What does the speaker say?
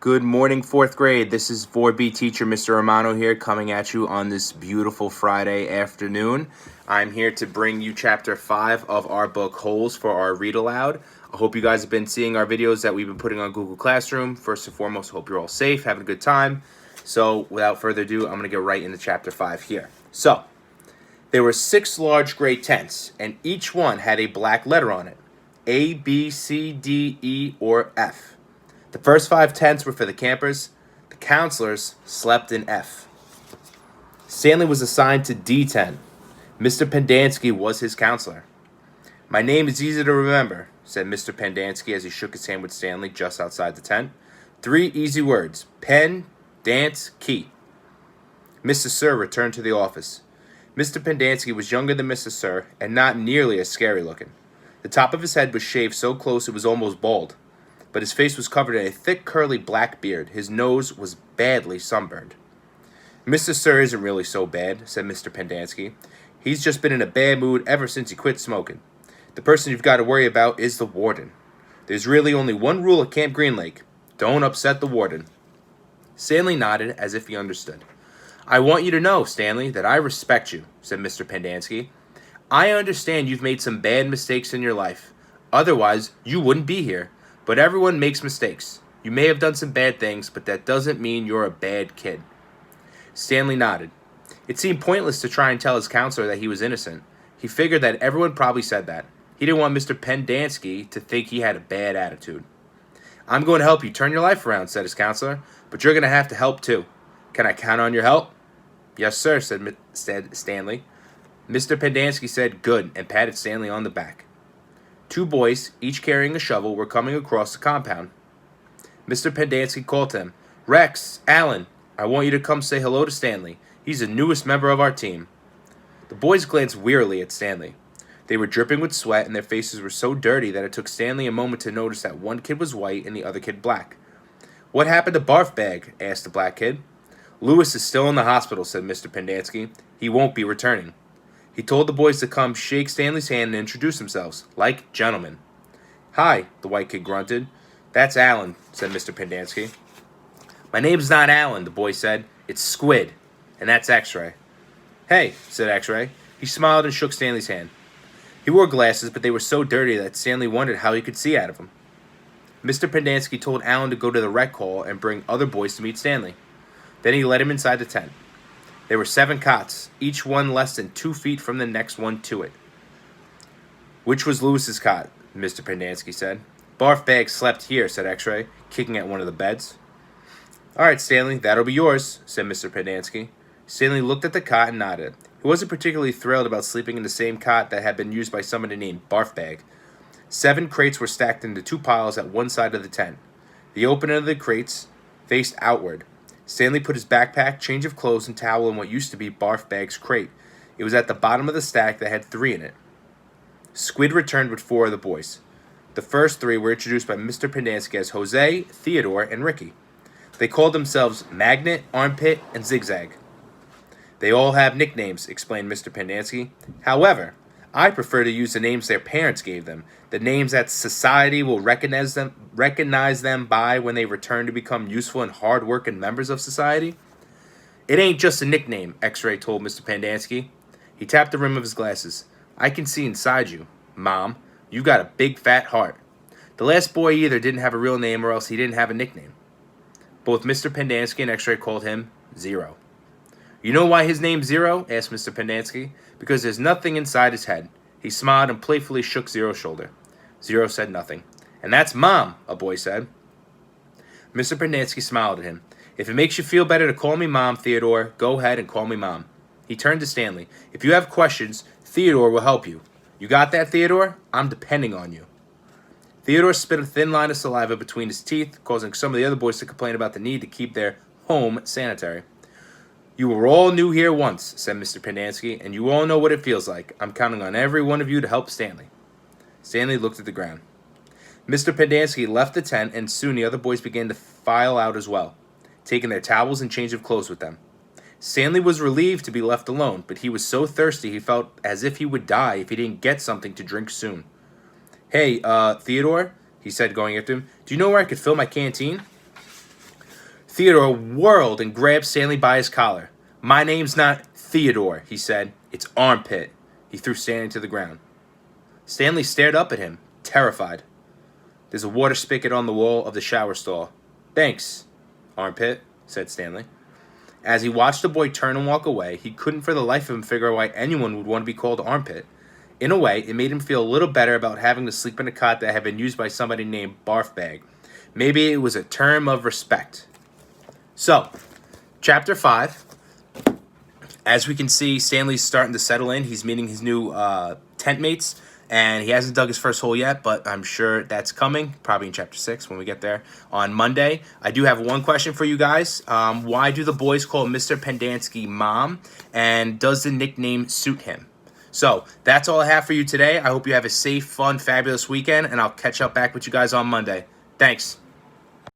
Good morning, fourth grade. This is 4B teacher Mr. Romano here, coming at you on this beautiful Friday afternoon. I'm here to bring you chapter 5 of our book Holes for our read aloud. I hope you guys have been seeing our videos that we've been putting on Google Classroom. First and foremost, I hope you're all safe, having a good time. So without further ado, I'm going to get right into chapter 5 here. So there were 6 large gray tents, and each one had a black letter on it: A, B, C, D, E, or F. The first 5 tents were for the campers. The counselors slept in F. Stanley was assigned to D tent. Mr. Pendanski was his counselor. "My name is easy to remember," said Mr. Pendanski as he shook his hand with Stanley just outside the tent. 3 easy words: pen, dance, key. Mr. Sir returned to the office. Mr. Pendanski was younger than Mr. Sir and not nearly as scary looking. The top of his head was shaved so close it was almost bald, but his face was covered in a thick, curly black beard. His nose was badly sunburned. "Mr. Sir isn't really so bad," said Mr. Pendanski. "He's just been in a bad mood ever since he quit smoking. The person you've got to worry about is the warden. There's really only one rule at Camp Green Lake: don't upset the warden." Stanley nodded as if he understood. "I want you to know, Stanley, that I respect you," said Mr. Pendanski. "I understand you've made some bad mistakes in your life. Otherwise, you wouldn't be here. But everyone makes mistakes. You may have done some bad things, but that doesn't mean you're a bad kid." Stanley nodded. It seemed pointless to try and tell his counselor that he was innocent. He figured that everyone probably said that. He didn't want Mr. Pendanski to think he had a bad attitude. "I'm going to help you turn your life around," said his counselor, "but you're going to have to help too. Can I count on your help?" "Yes, sir," said Stanley. Mr. Pendanski said good and patted Stanley on the back. 2 boys, each carrying a shovel, were coming across the compound. Mr. Pendanski called to him, "Rex, Alan, I want you to come say hello to Stanley. He's the newest member of our team." The boys glanced wearily at Stanley. They were dripping with sweat, and their faces were so dirty that it took Stanley a moment to notice that one kid was white and the other kid black. "What happened to Barf Bag?" asked the black kid. "Lewis is still in the hospital," said Mr. Pendanski. "He won't be returning." He told the boys to come shake Stanley's hand and introduce themselves, like gentlemen. "Hi," the white kid grunted. "That's Alan," said Mr. Pendanski. "My name's not Alan," the boy said. "It's Squid, and that's X-Ray." "Hey," said X-Ray. He smiled and shook Stanley's hand. He wore glasses, but they were so dirty that Stanley wondered how he could see out of them. Mr. Pendanski told Alan to go to the rec hall and bring other boys to meet Stanley. Then he led him inside the tent. There were 7 cots, each one less than 2 feet from the next one to it. "Which was Lewis's cot?" Mr. Pendanski said. "Barf Bag slept here," said X-Ray, kicking at one of the beds. "All right, Stanley, that'll be yours," said Mr. Pendanski. Stanley looked at the cot and nodded. He wasn't particularly thrilled about sleeping in the same cot that had been used by somebody named Barf Bag. 7 crates were stacked into 2 piles at one side of the tent. The opening of the crates faced outward. Stanley put his backpack, change of clothes, and towel in what used to be Barf Bag's crate. It was at the bottom of the stack that had 3 in it. Squid returned with 4 of the boys. The first 3 were introduced by Mr. Pendanski as Jose, Theodore, and Ricky. They called themselves Magnet, Armpit, and Zigzag. "They all have nicknames," explained Mr. Pendanski. "However, I prefer to use the names their parents gave them, the names that society will recognize them by when they return to become useful and hard-working members of society." "It ain't just a nickname," X-Ray told Mr. Pendanski. He tapped the rim of his glasses. "I can see inside you, Mom. You got a big fat heart." The last boy either didn't have a real name or else he didn't have a nickname. Both Mr. Pendanski and X-Ray called him Zero. "You know why his name's Zero?" asked Mr. Pendanski. "Because there's nothing inside his head." He smiled and playfully shook Zero's shoulder. Zero said nothing. "And that's Mom," a boy said. Mr. Pendanski smiled at him. "If it makes you feel better to call me Mom, Theodore, go ahead and call me Mom." He turned to Stanley. "If you have questions, Theodore will help you. You got that, Theodore? I'm depending on you." Theodore spit a thin line of saliva between his teeth, causing some of the other boys to complain about the need to keep their home sanitary. "You were all new here once," said Mr. Pendanski, "and you all know what it feels like. I'm counting on every one of you to help Stanley." Stanley looked at the ground. Mr. Pendanski left the tent, and soon the other boys began to file out as well, taking their towels and change of clothes with them. Stanley was relieved to be left alone, but he was so thirsty he felt as if he would die if he didn't get something to drink soon. "Hey, Theodore," he said, going after him, "do you know where I could fill my canteen?" Theodore whirled and grabbed Stanley by his collar. "My name's not Theodore," he said. "It's Armpit." He threw Stanley to the ground. Stanley stared up at him, terrified. "There's a water spigot on the wall of the shower stall." "Thanks, Armpit," said Stanley. As he watched the boy turn and walk away, he couldn't for the life of him figure out why anyone would want to be called Armpit. In a way, it made him feel a little better about having to sleep in a cot that had been used by somebody named Barfbag. Maybe it was a term of respect. So, Chapter 5. As we can see, Stanley's starting to settle in. He's meeting his new tent mates, and he hasn't dug his first hole yet, but I'm sure that's coming, probably in Chapter 6 when we get there on Monday. I do have one question for you guys. Why do the boys call Mr. Pendanski Mom, and does the nickname suit him? So, that's all I have for you today. I hope you have a safe, fun, fabulous weekend, and I'll catch up back with you guys on Monday. Thanks.